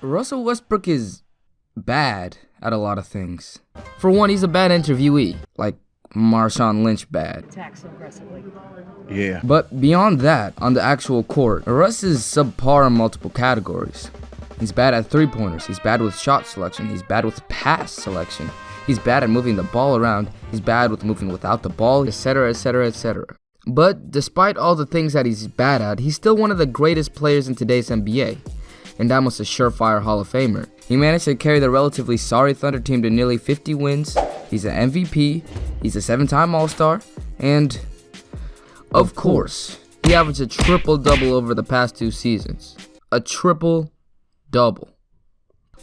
Russell Westbrook is bad at a lot of things. For one, he's a bad interviewee, like Marshawn Lynch bad. Attack so aggressively. Yeah. But beyond that, on the actual court, Russ is subpar in multiple categories. He's bad at three-pointers, he's bad with shot selection, he's bad with pass selection, he's bad at moving the ball around, he's bad with moving without the ball, etc, etc, etc. But despite all the things that he's bad at, he's still one of the greatest players in today's NBA, and almost a surefire Hall of Famer. He managed to carry the relatively sorry Thunder team to nearly 50 wins, he's an MVP, he's a 7-time All-Star, and of course, he averaged a triple-double over the past 2 seasons. A triple-double.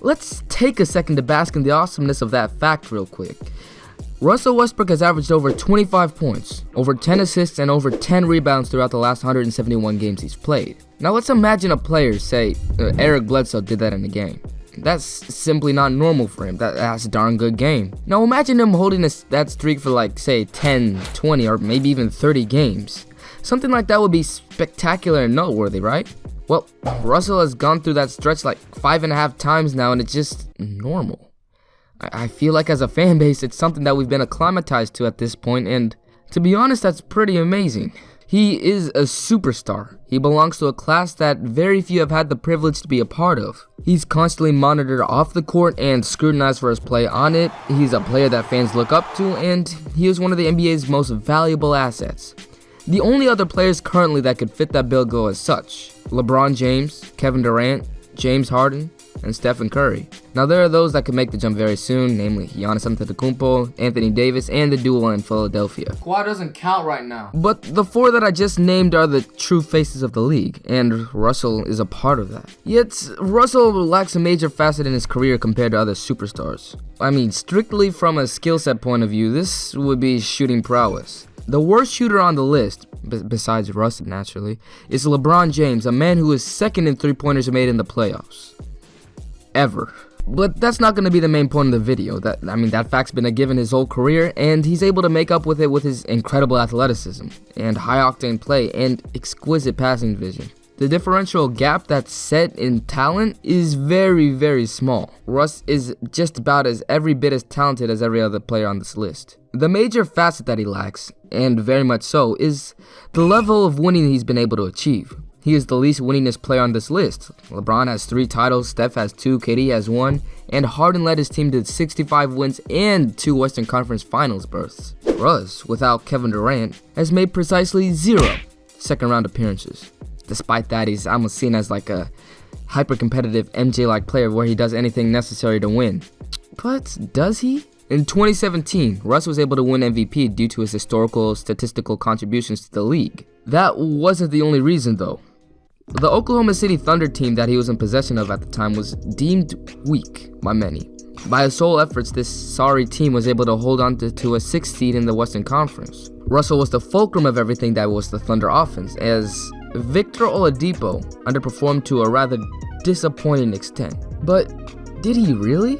Let's take a second to bask in the awesomeness of that fact real quick. Russell Westbrook has averaged over 25 points, over 10 assists, and over 10 rebounds throughout the last 171 games he's played. Now let's imagine a player, say Eric Bledsoe, did that in a game. That's simply not normal for him. That's a darn good game. Now imagine him holding that streak for like, say, 10, 20, or maybe even 30 games. Something like that would be spectacular and noteworthy, right? Well, Russell has gone through that stretch like 5.5 times now, and it's just normal. I feel like as a fan base, it's something that we've been acclimatized to at this point, and to be honest, that's pretty amazing. He is a superstar. He belongs to a class that very few have had the privilege to be a part of. He's constantly monitored off the court and scrutinized for his play on it. He's a player that fans look up to, and he is one of the NBA's most valuable assets. The only other players currently that could fit that bill go as such: LeBron James, Kevin Durant, James Harden, and Stephen Curry. Now there are those that could make the jump very soon, namely Giannis Antetokounmpo, Anthony Davis, and the duo in Philadelphia. Squad doesn't count right now. But the 4 that I just named are the true faces of the league, and Russell is a part of that. Yet, Russell lacks a major facet in his career compared to other superstars. I mean, strictly from a skill set point of view, this would be shooting prowess. The worst shooter on the list, besides Russ naturally, is LeBron James, a man who is second in three-pointers made in the playoffs. Ever. But that's not going to be the main point of the video. That fact's been a given his whole career, and he's able to make up with it with his incredible athleticism, and high-octane play, and exquisite passing vision. The differential gap that's set in talent is very, very small. Russ is just about every bit as talented as every other player on this list. The major facet that he lacks, and very much so, is the level of winning he's been able to achieve. He is the least winningest player on this list. LeBron has 3 titles, Steph has 2, KD has 1, and Harden led his team to 65 wins and 2 Western Conference Finals berths. Russ, without Kevin Durant, has made precisely 0 second-round appearances. Despite that, he's almost seen as like a hyper-competitive MJ-like player where he does anything necessary to win. But does he? In 2017, Russ was able to win MVP due to his historical statistical contributions to the league. That wasn't the only reason though. The Oklahoma City Thunder team that he was in possession of at the time was deemed weak by many. By his sole efforts, this sorry team was able to hold on to a 6th seed in the Western Conference. Russell was the fulcrum of everything that was the Thunder offense, as Victor Oladipo underperformed to a rather disappointing extent. But did he really?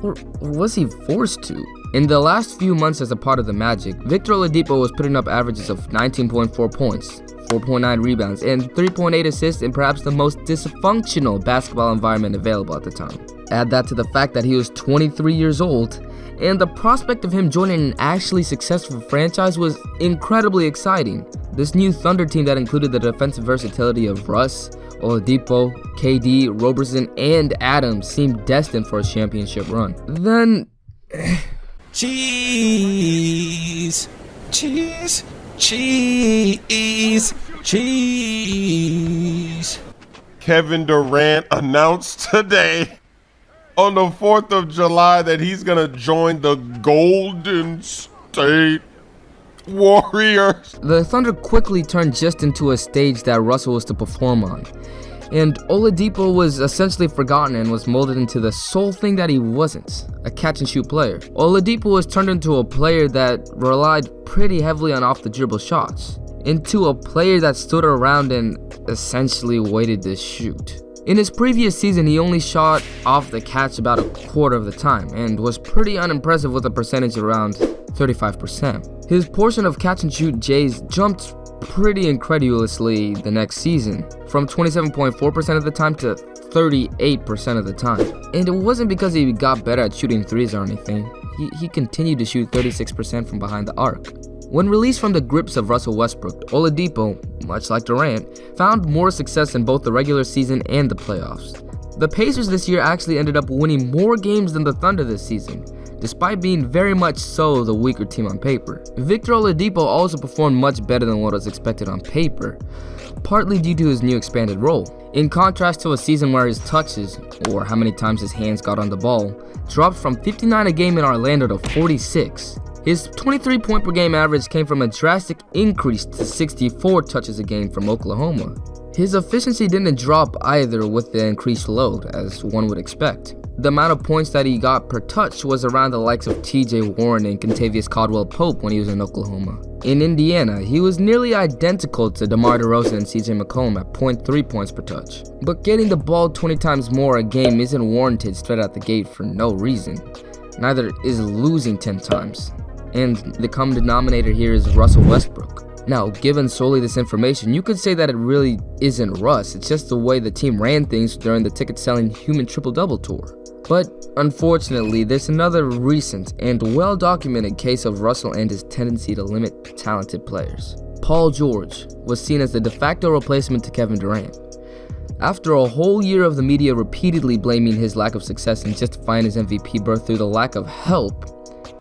Or was he forced to? In the last few months as a part of the Magic, Victor Oladipo was putting up averages of 19.4 points, 4.9 rebounds, and 3.8 assists in perhaps the most dysfunctional basketball environment available at the time. Add that to the fact that he was 23 years old, and the prospect of him joining an actually successful franchise was incredibly exciting. This new Thunder team that included the defensive versatility of Russ, Oladipo, KD, Roberson, and Adams seemed destined for a championship run. Then... Cheese! Cheese! Cheese! Cheese! Kevin Durant announced today on the 4th of July that he's going to join the Golden State Warriors. The Thunder quickly turned just into a stage that Russell was to perform on. And Oladipo was essentially forgotten and was molded into the sole thing that he wasn't, a catch-and-shoot player. Oladipo was turned into a player that relied pretty heavily on off-the-dribble shots, into a player that stood around and essentially waited to shoot. In his previous season, he only shot off the catch about a quarter of the time and was pretty unimpressive with a percentage around 35%. His portion of catch-and-shoot Jays jumped pretty incredulously the next season, from 27.4% of the time to 38% of the time. And it wasn't because he got better at shooting threes or anything. He continued to shoot 36% from behind the arc. When released from the grips of Russell Westbrook, Oladipo, much like Durant, found more success in both the regular season and the playoffs. The Pacers this year actually ended up winning more games than the Thunder this season, despite being very much so the weaker team on paper. Victor Oladipo also performed much better than what was expected on paper, partly due to his new expanded role. In contrast to a season where his touches, or how many times his hands got on the ball, dropped from 59 a game in Orlando to 46. His 23 point per game average came from a drastic increase to 64 touches a game from Oklahoma. His efficiency didn't drop either with the increased load, as one would expect. The amount of points that he got per touch was around the likes of TJ Warren and Kentavious Caldwell-Pope when he was in Oklahoma. In Indiana, he was nearly identical to DeMar DeRozan and CJ McCollum at 0.3 points per touch. But getting the ball 20 times more a game isn't warranted straight out the gate for no reason. Neither is losing 10 times. And the common denominator here is Russell Westbrook. Now, given solely this information, you could say that it really isn't Russ, it's just the way the team ran things during the ticket-selling Human Triple-Double Tour. But unfortunately, there's another recent and well-documented case of Russell and his tendency to limit talented players. Paul George was seen as the de facto replacement to Kevin Durant. After a whole year of the media repeatedly blaming his lack of success and justifying his MVP berth through the lack of help,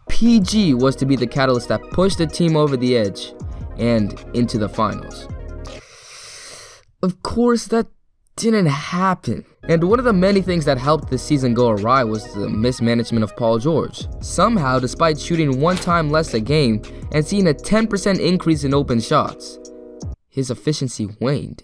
PG was to be the catalyst that pushed the team over the edge and into the finals. Of course, that didn't happen. And one of the many things that helped this season go awry was the mismanagement of Paul George. Somehow, despite shooting 1 time less a game and seeing a 10% increase in open shots, his efficiency waned.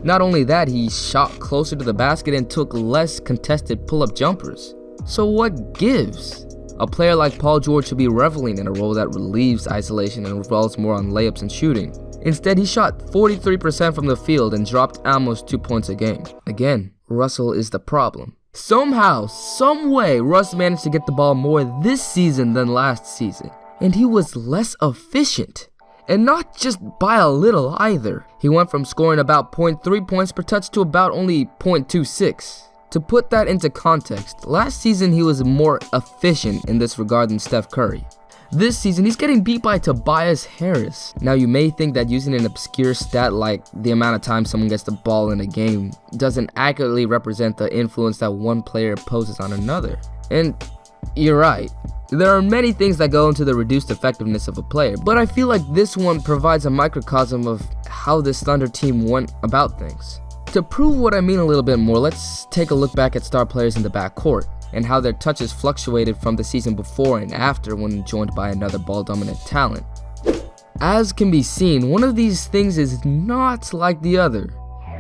Not only that, he shot closer to the basket and took less contested pull-up jumpers. So what gives? A player like Paul George should be reveling in a role that relieves isolation and revolves more on layups and shooting. Instead, he shot 43% from the field and dropped almost 2 points a game. Again, Russell is the problem. Somehow, someway, Russ managed to get the ball more this season than last season. And he was less efficient. And not just by a little either. He went from scoring about 0.3 points per touch to about only 0.26. To put that into context, last season he was more efficient in this regard than Steph Curry. This season, he's getting beat by Tobias Harris. Now, you may think that using an obscure stat like the amount of time someone gets the ball in a game doesn't accurately represent the influence that one player poses on another. And you're right. There are many things that go into the reduced effectiveness of a player, but I feel like this one provides a microcosm of how this Thunder team went about things. To prove what I mean a little bit more, let's take a look back at star players in the backcourt and how their touches fluctuated from the season before and after when joined by another ball-dominant talent. As can be seen, one of these things is not like the other.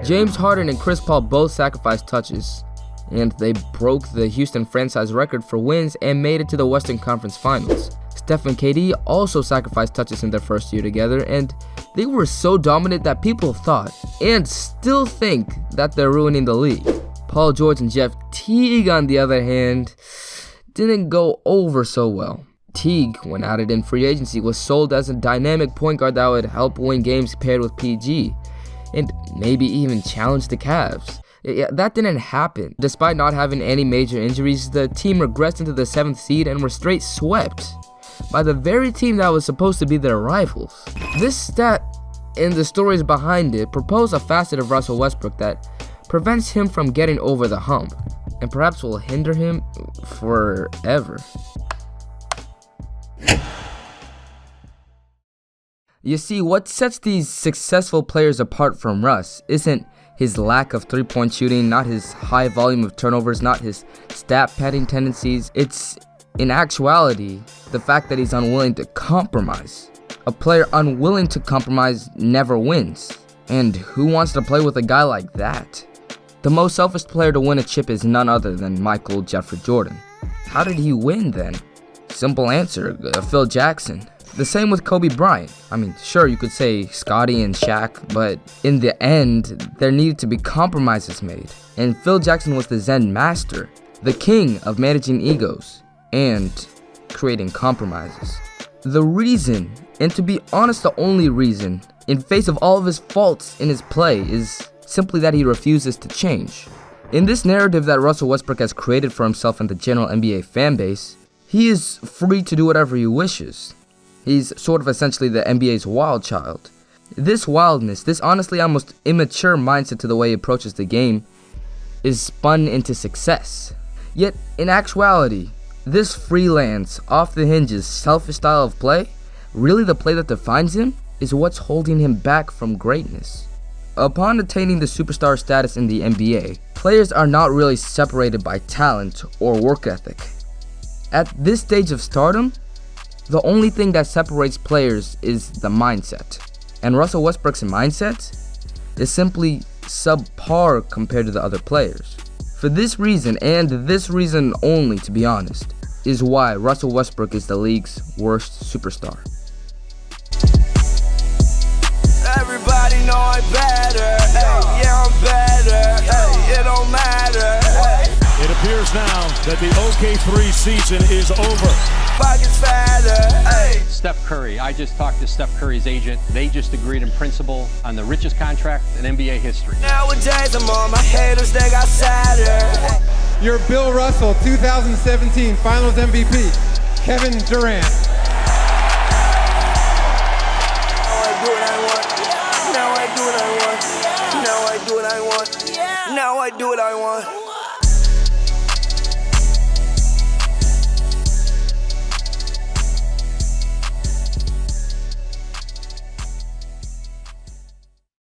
James Harden and Chris Paul both sacrificed touches, and they broke the Houston franchise record for wins and made it to the Western Conference Finals. Steph and KD also sacrificed touches in their first year together, and they were so dominant that people thought, and still think, that they're ruining the league. Paul George and Jeff Teague, on the other hand, didn't go over so well. Teague, when added in free agency, was sold as a dynamic point guard that would help win games paired with PG, and maybe even challenge the Cavs. Yeah, that didn't happen. Despite not having any major injuries, the team regressed into the 7th seed and were straight swept by the very team that was supposed to be their rivals. This stat and the stories behind it propose a facet of Russell Westbrook that prevents him from getting over the hump, and perhaps will hinder him forever. You see, what sets these successful players apart from Russ isn't his lack of three-point shooting, not his high volume of turnovers, not his stat-padding tendencies. It's, in actuality, the fact that he's unwilling to compromise. A player unwilling to compromise never wins. And who wants to play with a guy like that? The most selfish player to win a chip is none other than Michael Jeffrey Jordan. How did he win then? Simple answer, Phil Jackson. The same with Kobe Bryant. I mean, sure, you could say Scottie and Shaq, but in the end, there needed to be compromises made. And Phil Jackson was the Zen master, the king of managing egos and creating compromises. The reason, and to be honest, the only reason, in face of all of his faults in his play is simply that he refuses to change. In this narrative that Russell Westbrook has created for himself and the general NBA fanbase, he is free to do whatever he wishes. He's sort of essentially the NBA's wild child. This wildness, this honestly almost immature mindset to the way he approaches the game, is spun into success. Yet, in actuality, this freelance, off-the-hinges, selfish style of play, really the play that defines him, is what's holding him back from greatness. Upon attaining the superstar status in the NBA, players are not really separated by talent or work ethic. At this stage of stardom, the only thing that separates players is the mindset. And Russell Westbrook's mindset is simply subpar compared to the other players. For this reason, and this reason only to be honest, is why Russell Westbrook is the league's worst superstar. Everybody know I'm better, ay, yeah I'm better, ay, it don't matter. Ay. It appears now that the OK3 season is over. Pockets fatter, ay. Steph Curry, I just talked to Steph Curry's agent. They just agreed in principle on the richest contract in NBA history. Nowadays I'm on my haters, they got sadder. Your Bill Russell 2017 Finals MVP, Kevin Durant. Now I do what I want.